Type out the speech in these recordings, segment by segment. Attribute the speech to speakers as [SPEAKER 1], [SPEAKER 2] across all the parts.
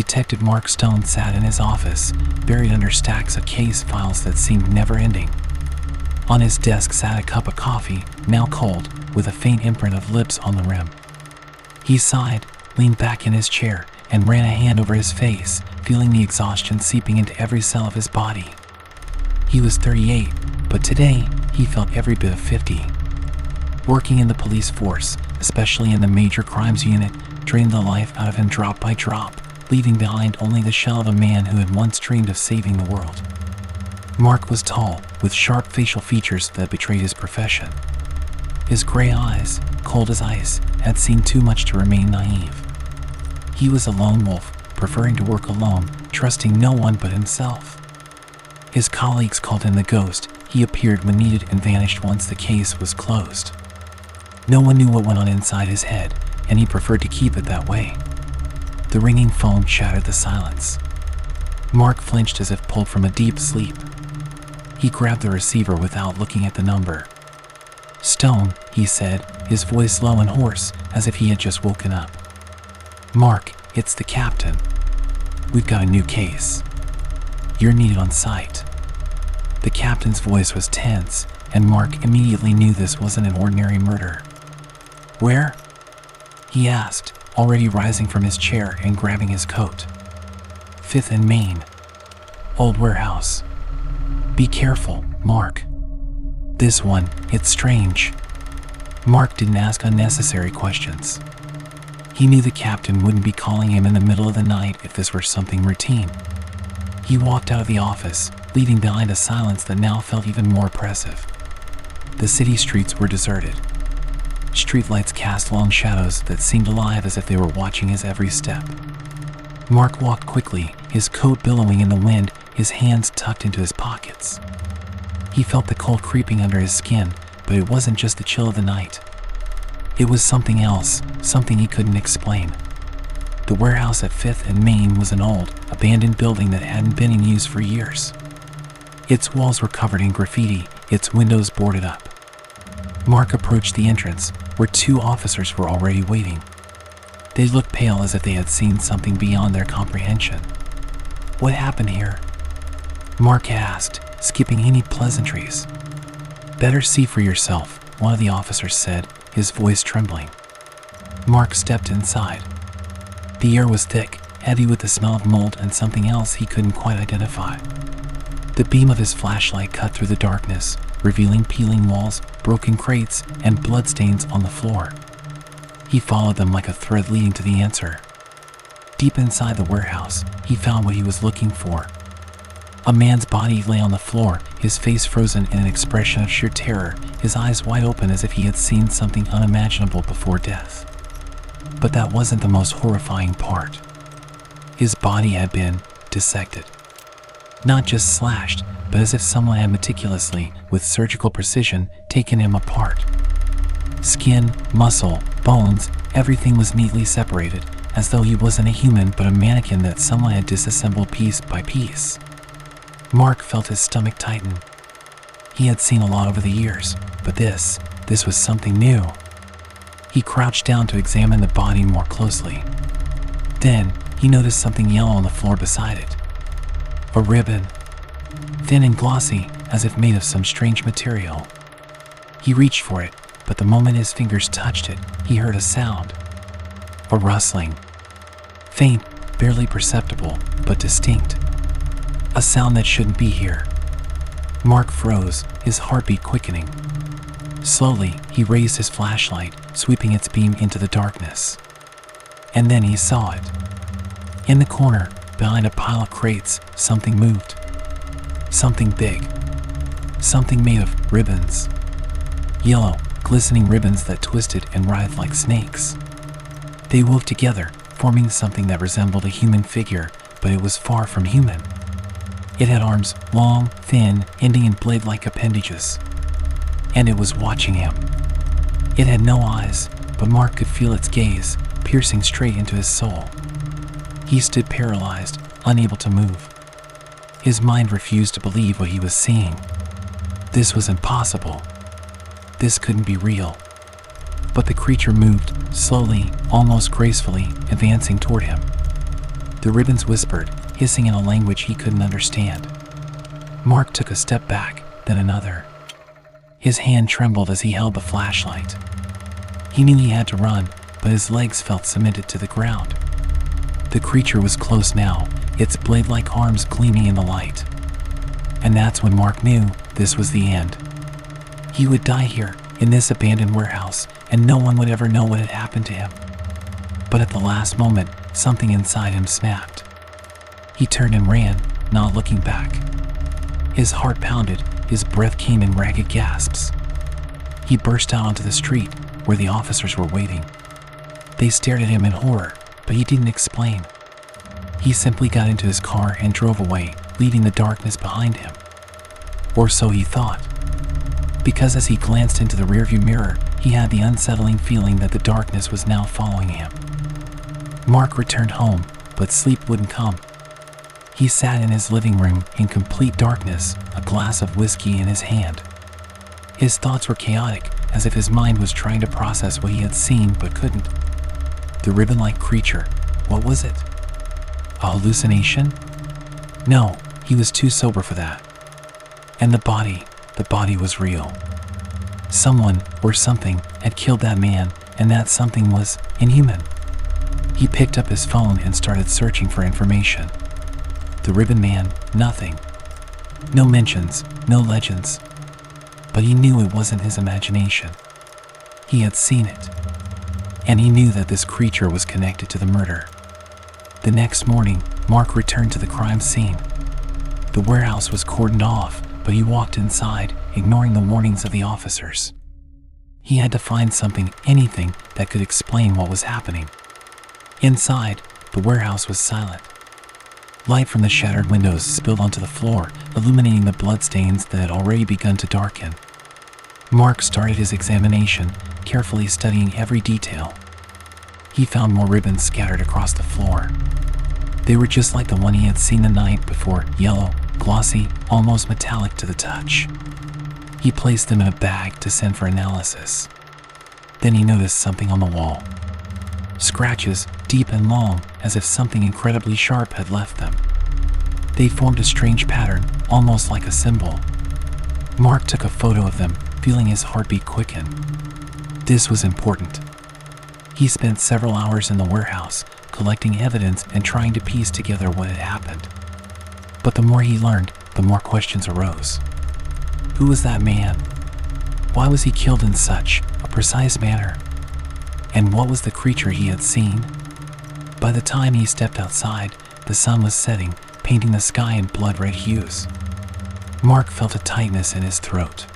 [SPEAKER 1] Detective Mark Stone sat in his office, buried under stacks of case files that seemed never-ending. On his desk sat a cup of coffee, now cold, with a faint imprint of lips on the rim. He sighed, leaned back in his chair, and ran a hand over his face, feeling the exhaustion seeping into every cell of his body. He was 38, but today, he felt every bit of 50. Working in the police force, especially in the major crimes unit, drained the life out of him drop by drop, leaving behind only the shell of a man who had once dreamed of saving the world. Mark was tall, with sharp facial features that betrayed his profession. His gray eyes, cold as ice, had seen too much to remain naive. He was a lone wolf, preferring to work alone, trusting no one but himself. His colleagues called him the ghost. He appeared when needed and vanished once the case was closed. No one knew what went on inside his head, and he preferred to keep it that way. The ringing phone shattered the silence. Mark flinched as if pulled from a deep sleep. He grabbed the receiver without looking at the number. "Stone," he said, his voice low and hoarse, as if he had just woken up. "Mark, it's the captain. We've got a new case. You're needed on site." The captain's voice was tense, and Mark immediately knew this wasn't an ordinary murder. "Where?" he asked, already rising from his chair and grabbing his coat. "5th and Main. Old warehouse. Be careful, Mark. This one, it's strange." Mark didn't ask unnecessary questions. He knew the captain wouldn't be calling him in the middle of the night if this were something routine. He walked out of the office, leaving behind a silence that now felt even more oppressive. The city streets were deserted. Streetlights cast long shadows that seemed alive as if they were watching his every step. Mark walked quickly, his coat billowing in the wind, his hands tucked into his pockets. He felt the cold creeping under his skin, but it wasn't just the chill of the night. It was something else, something he couldn't explain. The warehouse at 5th and Main was an old, abandoned building that hadn't been in use for years. Its walls were covered in graffiti, its windows boarded up. Mark approached the entrance, where 2 officers were already waiting. They looked pale as if they had seen something beyond their comprehension. "What happened here?" Mark asked, skipping any pleasantries. "Better see for yourself," one of the officers said, his voice trembling. Mark stepped inside. The air was thick, heavy with the smell of mold and something else he couldn't quite identify. The beam of his flashlight cut through the darkness, revealing peeling walls, broken crates, and bloodstains on the floor. He followed them like a thread leading to the answer. Deep inside the warehouse, he found what he was looking for. A man's body lay on the floor, his face frozen in an expression of sheer terror, his eyes wide open as if he had seen something unimaginable before death. But that wasn't the most horrifying part. His body had been dissected. Not just slashed, but as if someone had meticulously, with surgical precision, taken him apart. Skin, muscle, bones, everything was neatly separated, as though he wasn't a human but a mannequin that someone had disassembled piece by piece. Mark felt his stomach tighten. He had seen a lot over the years, but this was something new. He crouched down to examine the body more closely. Then, he noticed something yellow on the floor beside it. A ribbon. Thin and glossy, as if made of some strange material. He reached for it, but the moment his fingers touched it, he heard a sound. A rustling. Faint, barely perceptible, but distinct. A sound that shouldn't be here. Mark froze, his heartbeat quickening. Slowly, he raised his flashlight, sweeping its beam into the darkness. And then he saw it. In the corner, behind a pile of crates, something moved. Something big. Something made of ribbons. Yellow, glistening ribbons that twisted and writhed like snakes. They wove together, forming something that resembled a human figure, but it was far from human. It had arms, long, thin, ending in blade-like appendages. And it was watching him. It had no eyes, but Mark could feel its gaze, piercing straight into his soul. He stood paralyzed, unable to move. His mind refused to believe what he was seeing. This was impossible. This couldn't be real. But the creature moved, slowly, almost gracefully, advancing toward him. The ribbons whispered, hissing in a language he couldn't understand. Mark took a step back, then another. His hand trembled as he held the flashlight. He knew he had to run, but his legs felt cemented to the ground. The creature was close now, its blade-like arms gleaming in the light. And that's when Mark knew this was the end. He would die here, in this abandoned warehouse, and no one would ever know what had happened to him. But at the last moment, something inside him snapped. He turned and ran, not looking back. His heart pounded, his breath came in ragged gasps. He burst out onto the street, where the officers were waiting. They stared at him in horror, but he didn't explain. He simply got into his car and drove away, leaving the darkness behind him. Or so he thought. Because as he glanced into the rearview mirror, he had the unsettling feeling that the darkness was now following him. Mark returned home, but sleep wouldn't come. He sat in his living room in complete darkness, a glass of whiskey in his hand. His thoughts were chaotic, as if his mind was trying to process what he had seen but couldn't. The ribbon-like creature, what was it? A hallucination? No, he was too sober for that. And the body was real. Someone, or something, had killed that man, and that something was inhuman. He picked up his phone and started searching for information. The ribbon man, nothing. No mentions, no legends. But he knew it wasn't his imagination. He had seen it. And he knew that this creature was connected to the murder. The next morning, Mark returned to the crime scene. The warehouse was cordoned off, but he walked inside, ignoring the warnings of the officers. He had to find something, anything, that could explain what was happening. Inside, the warehouse was silent. Light from the shattered windows spilled onto the floor, illuminating the bloodstains that had already begun to darken. Mark started his examination, carefully studying every detail. He found more ribbons scattered across the floor. They were just like the one he had seen the night before, yellow, glossy, almost metallic to the touch. He placed them in a bag to send for analysis. Then he noticed something on the wall. Scratches, deep and long, as if something incredibly sharp had left them. They formed a strange pattern, almost like a symbol. Mark took a photo of them, feeling his heartbeat quicken. This was important. He spent several hours in the warehouse, collecting evidence and trying to piece together what had happened. But the more he learned, the more questions arose. Who was that man? Why was he killed in such a precise manner? And what was the creature he had seen? By the time he stepped outside, the sun was setting, painting the sky in blood-red hues. Mark felt a tightness in his throat.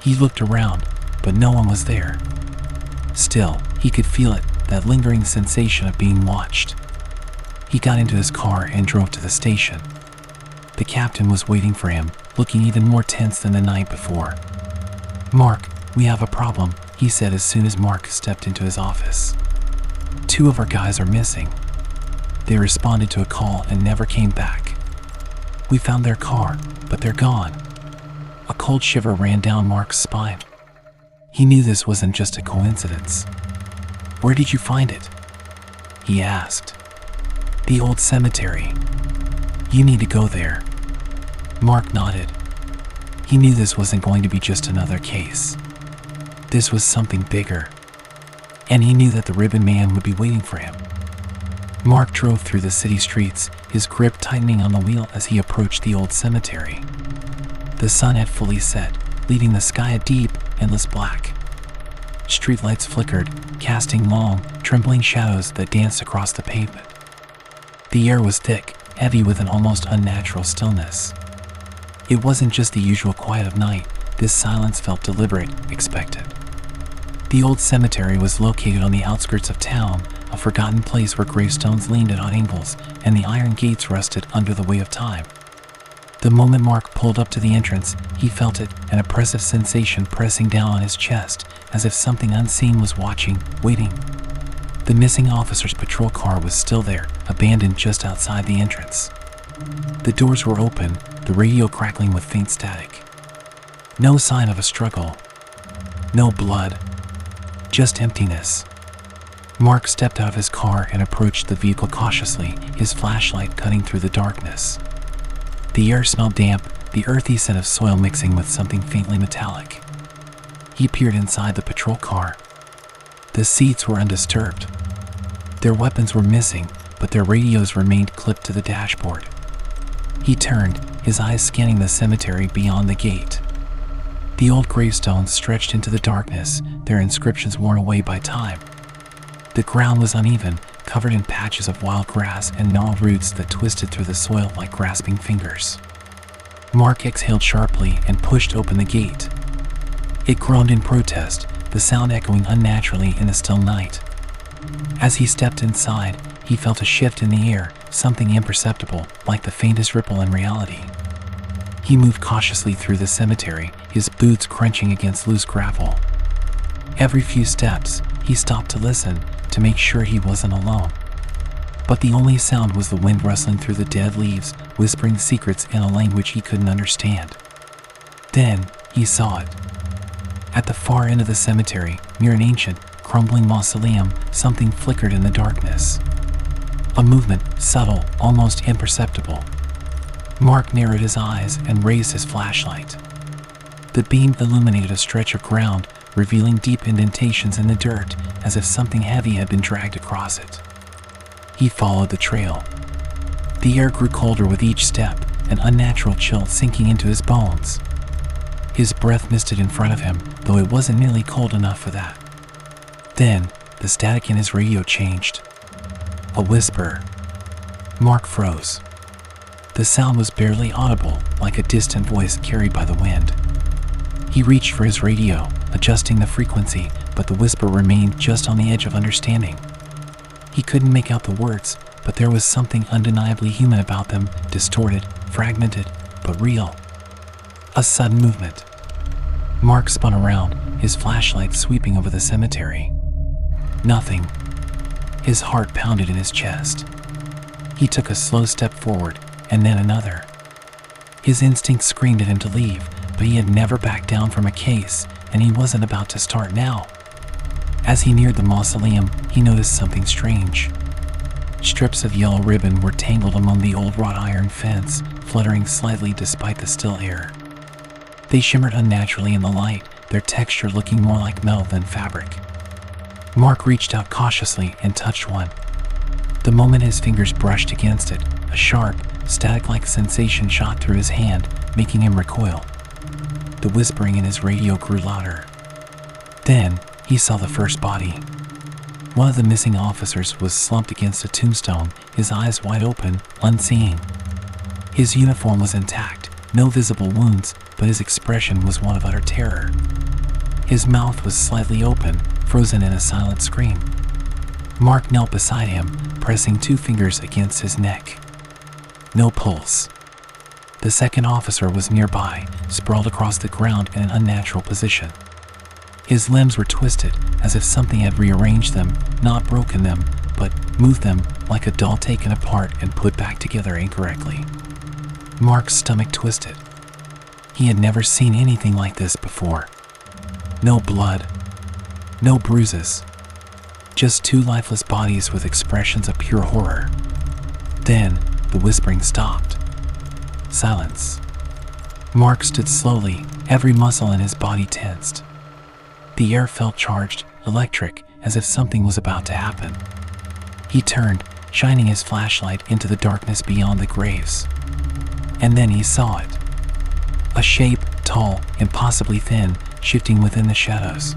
[SPEAKER 1] He looked around, but no one was there. Still, he could feel it, that lingering sensation of being watched. He got into his car and drove to the station. The captain was waiting for him, looking even more tense than the night before. "Mark, we have a problem," he said as soon as Mark stepped into his office. "Two of our guys are missing. They responded to a call and never came back. We found their car, but they're gone." A cold shiver ran down Mark's spine. He knew this wasn't just a coincidence. "Where did you find it?" he asked. "The old cemetery. You need to go there." Mark nodded. He knew this wasn't going to be just another case. This was something bigger. And he knew that the ribbon man would be waiting for him. Mark drove through the city streets, his grip tightening on the wheel as he approached the old cemetery. The sun had fully set, leaving the sky a deep, endless black. Streetlights flickered, casting long, trembling shadows that danced across the pavement. The air was thick, heavy with an almost unnatural stillness. It wasn't just the usual quiet of night, this silence felt deliberate, expected. The old cemetery was located on the outskirts of town, a forgotten place where gravestones leaned at odd angles and the iron gates rusted under the weight of time. The moment Mark pulled up to the entrance, he felt it, an oppressive sensation pressing down on his chest, as if something unseen was watching, waiting. The missing officer's patrol car was still there, abandoned just outside the entrance. The doors were open, the radio crackling with faint static. No sign of a struggle. No blood. Just emptiness. Mark stepped out of his car and approached the vehicle cautiously, his flashlight cutting through the darkness. The air smelled damp, the earthy scent of soil mixing with something faintly metallic. He peered inside the patrol car. The seats were undisturbed. Their weapons were missing, but their radios remained clipped to the dashboard. He turned, his eyes scanning the cemetery beyond the gate. The old gravestones stretched into the darkness, their inscriptions worn away by time. The ground was uneven, covered in patches of wild grass and gnarled roots that twisted through the soil like grasping fingers. Mark exhaled sharply and pushed open the gate. It groaned in protest, the sound echoing unnaturally in the still night. As he stepped inside, he felt a shift in the air, something imperceptible, like the faintest ripple in reality. He moved cautiously through the cemetery, his boots crunching against loose gravel. Every few steps, he stopped to listen, to make sure he wasn't alone. But the only sound was the wind rustling through the dead leaves, whispering secrets in a language he couldn't understand. Then, he saw it. At the far end of the cemetery, near an ancient, crumbling mausoleum, something flickered in the darkness. A movement, subtle, almost imperceptible. Mark narrowed his eyes and raised his flashlight. The beam illuminated a stretch of ground, revealing deep indentations in the dirt, as if something heavy had been dragged across it. He followed the trail. The air grew colder with each step, an unnatural chill sinking into his bones. His breath misted in front of him, though it wasn't nearly cold enough for that. Then, the static in his radio changed. A whisper. Mark froze. The sound was barely audible, like a distant voice carried by the wind. He reached for his radio, adjusting the frequency, but the whisper remained just on the edge of understanding. He couldn't make out the words, but there was something undeniably human about them, distorted, fragmented, but real. A sudden movement. Mark spun around, his flashlight sweeping over the cemetery. Nothing. His heart pounded in his chest. He took a slow step forward, and then another. His instinct screamed at him to leave, but he had never backed down from a case, and he wasn't about to start now. As he neared the mausoleum, he noticed something strange. Strips of yellow ribbon were tangled among the old wrought iron fence, fluttering slightly despite the still air. They shimmered unnaturally in the light, their texture looking more like metal than fabric. Mark reached out cautiously and touched one. The moment his fingers brushed against it, a sharp, static-like sensation shot through his hand, making him recoil. The whispering in his radio grew louder. Then, he saw the first body. One of the missing officers was slumped against a tombstone, his eyes wide open, unseeing. His uniform was intact, no visible wounds, but his expression was one of utter terror. His mouth was slightly open, frozen in a silent scream. Mark knelt beside him, pressing 2 fingers against his neck. No pulse. The second officer was nearby, sprawled across the ground in an unnatural position. His limbs were twisted, as if something had rearranged them, not broken them, but moved them like a doll taken apart and put back together incorrectly. Mark's stomach twisted. He had never seen anything like this before. No blood. No bruises. Just 2 lifeless bodies with expressions of pure horror. Then, the whispering stopped. Silence. Mark stood slowly, every muscle in his body tensed. The air felt charged, electric, as if something was about to happen. He turned, shining his flashlight into the darkness beyond the graves. And then he saw it. A shape, tall, impossibly thin, shifting within the shadows.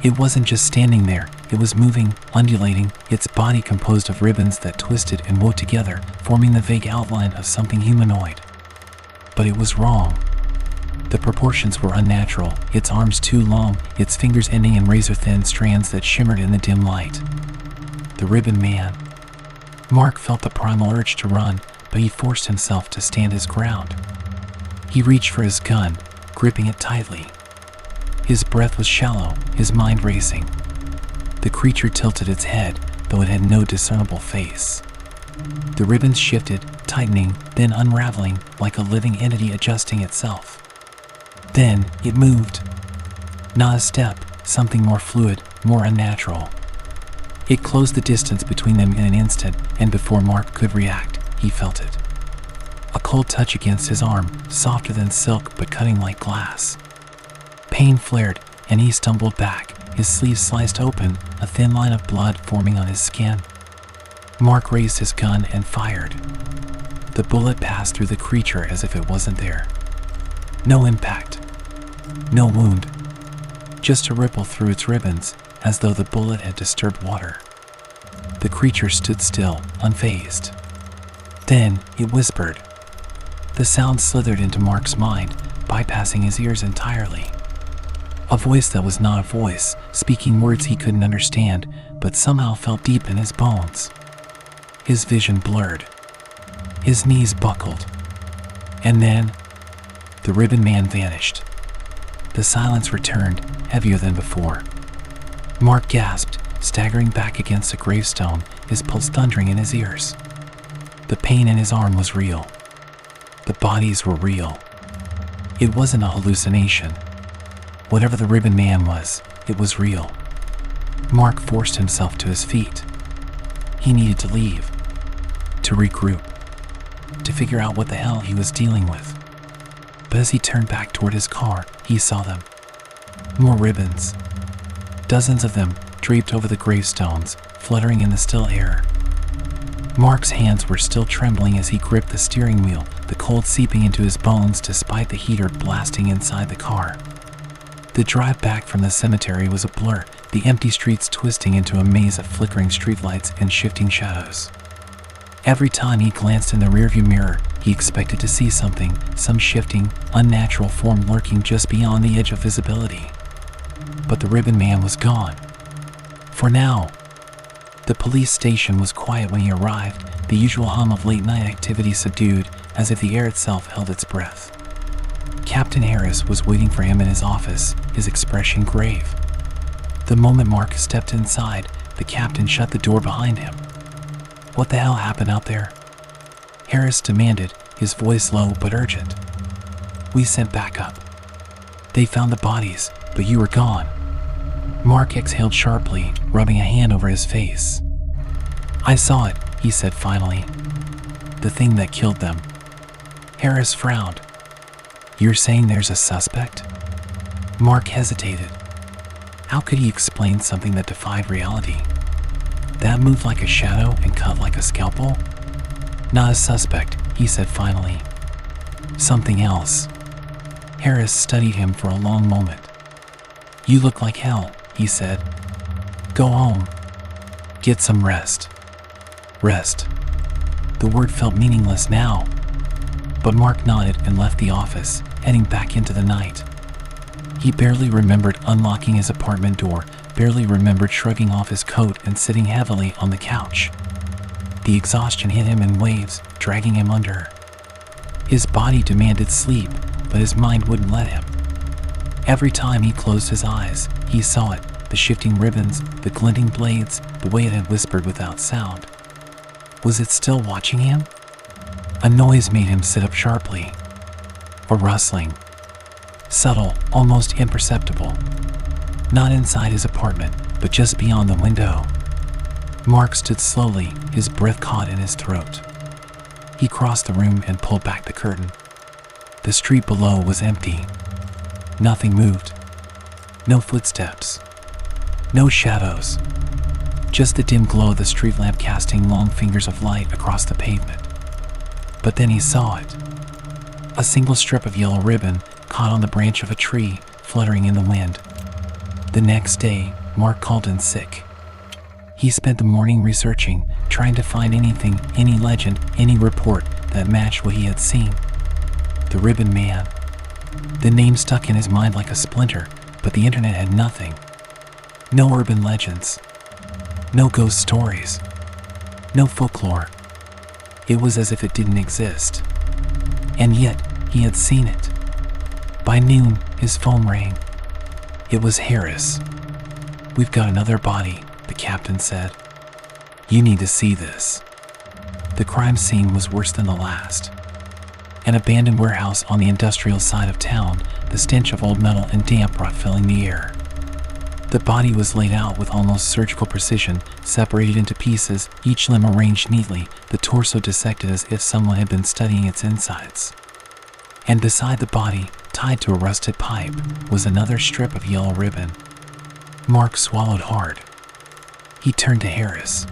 [SPEAKER 1] It wasn't just standing there, it was moving, undulating, its body composed of ribbons that twisted and wove together, forming the vague outline of something humanoid. But it was wrong. The proportions were unnatural, its arms too long, its fingers ending in razor-thin strands that shimmered in the dim light. The ribbon man. Mark felt the primal urge to run, but he forced himself to stand his ground. He reached for his gun, gripping it tightly. His breath was shallow, his mind racing. The creature tilted its head, though it had no discernible face. The ribbons shifted, tightening, then unraveling, like a living entity adjusting itself. Then it moved. Not a step, something more fluid, more unnatural. It closed the distance between them in an instant, and before Mark could react, he felt it. A cold touch against his arm, softer than silk but cutting like glass. Pain flared, and he stumbled back, his sleeve sliced open, a thin line of blood forming on his skin. Mark raised his gun and fired. The bullet passed through the creature as if it wasn't there. No impact. No wound. Just a ripple through its ribbons, as though the bullet had disturbed water. The creature stood still, unfazed. Then it whispered. The sound slithered into Mark's mind, bypassing his ears entirely. A voice that was not a voice, speaking words he couldn't understand, but somehow felt deep in his bones. His vision blurred. His knees buckled. And then, the ribbon man vanished. The silence returned, heavier than before. Mark gasped, staggering back against a gravestone, his pulse thundering in his ears. The pain in his arm was real. The bodies were real. It wasn't a hallucination. Whatever the ribbon man was, it was real. Mark forced himself to his feet. He needed to leave, to regroup, to figure out what the hell he was dealing with. But as he turned back toward his car, he saw them. More ribbons. Dozens of them draped over the gravestones, fluttering in the still air. Mark's hands were still trembling as he gripped the steering wheel, the cold seeping into his bones despite the heater blasting inside the car. The drive back from the cemetery was a blur, the empty streets twisting into a maze of flickering streetlights and shifting shadows. Every time he glanced in the rearview mirror, he expected to see something, some shifting, unnatural form lurking just beyond the edge of visibility. But the ribbon man was gone. For now. The police station was quiet when he arrived, the usual hum of late-night activity subdued, as if the air itself held its breath. Captain Harris was waiting for him in his office, his expression grave. The moment Mark stepped inside, the captain shut the door behind him. What the hell happened out there? Harris demanded, his voice low but urgent. We sent backup. They found the bodies, but you were gone. Mark exhaled sharply, rubbing a hand over his face. I saw it, he said finally. The thing that killed them. Harris frowned. You're saying there's a suspect? Mark hesitated. How could he explain something that defied reality? That moved like a shadow and cut like a scalpel? Not a suspect, he said finally. Something else. Harris studied him for a long moment. You look like hell, he said. Go home. Get some rest. Rest. The word felt meaningless now. But Mark nodded and left the office, heading back into the night. He barely remembered unlocking his apartment door, barely remembered shrugging off his coat and sitting heavily on the couch. The exhaustion hit him in waves, dragging him under. His body demanded sleep, but his mind wouldn't let him. Every time he closed his eyes, he saw it, the shifting ribbons, the glinting blades, the way it had whispered without sound. Was it still watching him? A noise made him sit up sharply. A rustling. Subtle, almost imperceptible. Not inside his apartment, but just beyond the window. Mark stood slowly, his breath caught in his throat. He crossed the room and pulled back the curtain. The street below was empty. Nothing moved. No footsteps. No shadows. Just the dim glow of the street lamp casting long fingers of light across the pavement. But then he saw it. A single strip of yellow ribbon caught on the branch of a tree, fluttering in the wind. The next day, Mark called in sick. He spent the morning researching, trying to find anything, any legend, any report that matched what he had seen. The ribbon man. The name stuck in his mind like a splinter, but the internet had nothing. No urban legends. No ghost stories. No folklore. It was as if it didn't exist. And yet, he had seen it. By noon, his phone rang. It was Harris. We've got another body, the captain said. You need to see this. The crime scene was worse than the last. An abandoned warehouse on the industrial side of town, the stench of old metal and damp rot filling the air. The body was laid out with almost surgical precision, separated into pieces, each limb arranged neatly, the torso dissected as if someone had been studying its insides. And beside the body, tied to a rusted pipe, was another strip of yellow ribbon. Mark swallowed hard. He turned to Harris.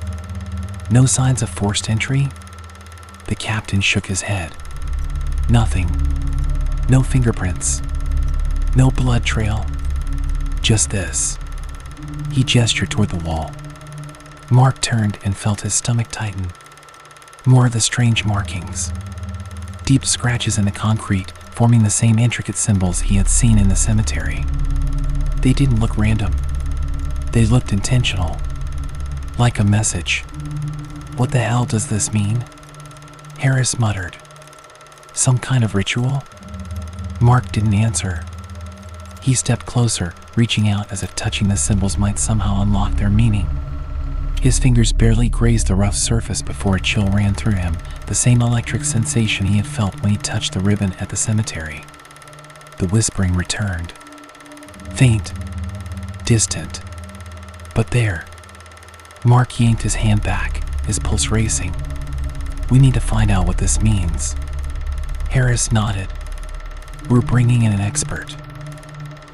[SPEAKER 1] "No signs of forced entry?" The captain shook his head. "Nothing. No fingerprints. No blood trail. Just this." He gestured toward the wall. Mark turned and felt his stomach tighten. More of the strange markings. Deep scratches in the concrete, forming the same intricate symbols he had seen in the cemetery. They didn't look random. They looked intentional. Like a message. "What the hell does this mean?" Harris muttered. "Some kind of ritual?" Mark didn't answer. He stepped closer, reaching out as if touching the symbols might somehow unlock their meaning. His fingers barely grazed the rough surface before a chill ran through him, the same electric sensation he had felt when he touched the ribbon at the cemetery. The whispering returned. Faint. Distant. But there. Mark yanked his hand back, his pulse racing. "We need to find out what this means." Harris nodded. "We're bringing in an expert."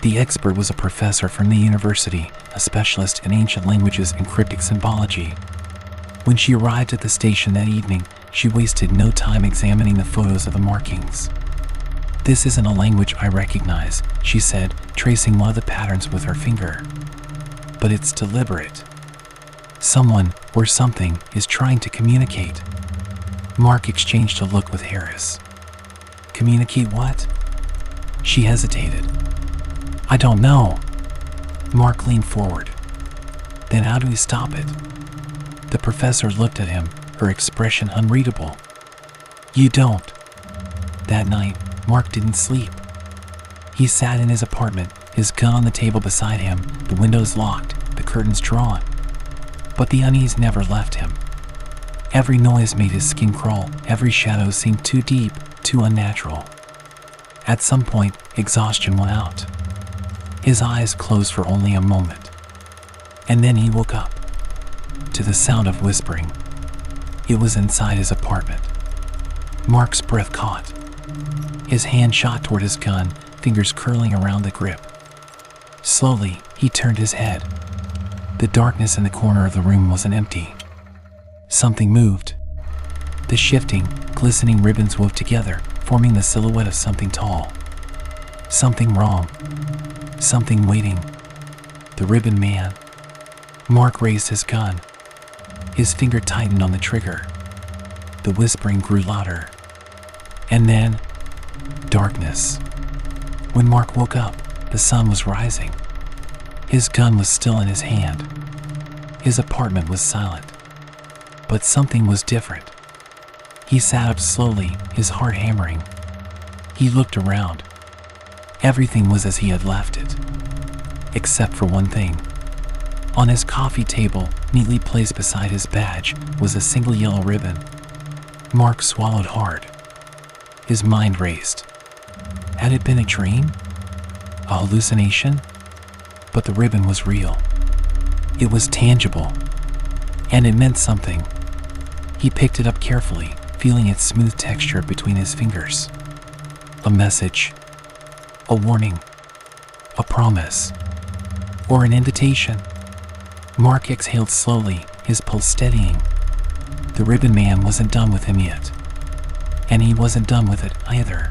[SPEAKER 1] The expert was a professor from the university, a specialist in ancient languages and cryptic symbology. When she arrived at the station that evening, she wasted no time examining the photos of the markings. "This isn't a language I recognize," she said, tracing one of the patterns with her finger. "But it's deliberate. Someone, or something, is trying to communicate." Mark exchanged a look with Harris. "Communicate what?" She hesitated. "I don't know." Mark leaned forward. "Then how do we stop it?" The professor looked at him, her expression unreadable. "You don't." That night, Mark didn't sleep. He sat in his apartment, his gun on the table beside him, the windows locked, the curtains drawn. But the unease never left him. Every noise made his skin crawl, every shadow seemed too deep, too unnatural. At some point, exhaustion won out. His eyes closed for only a moment. And then he woke up. To the sound of whispering. It was inside his apartment. Mark's breath caught. His hand shot toward his gun, fingers curling around the grip. Slowly, he turned his head. The darkness in the corner of the room wasn't empty. Something moved. The shifting, glistening ribbons wove together, forming the silhouette of something tall. Something wrong. Something waiting. The ribbon man. Mark raised his gun. His finger tightened on the trigger. The whispering grew louder. And then, darkness. When Mark woke up, the sun was rising. His gun was still in his hand. His apartment was silent. But something was different. He sat up slowly, his heart hammering. He looked around. Everything was as he had left it. Except for one thing. On his coffee table, neatly placed beside his badge, was a single yellow ribbon. Mark swallowed hard. His mind raced. Had it been a dream? A hallucination? But the ribbon was real. It was tangible. And it meant something. He picked it up carefully, feeling its smooth texture between his fingers. A message. A warning. A promise. Or an invitation. Mark exhaled slowly, his pulse steadying. The ribbon man wasn't done with him yet. And he wasn't done with it either.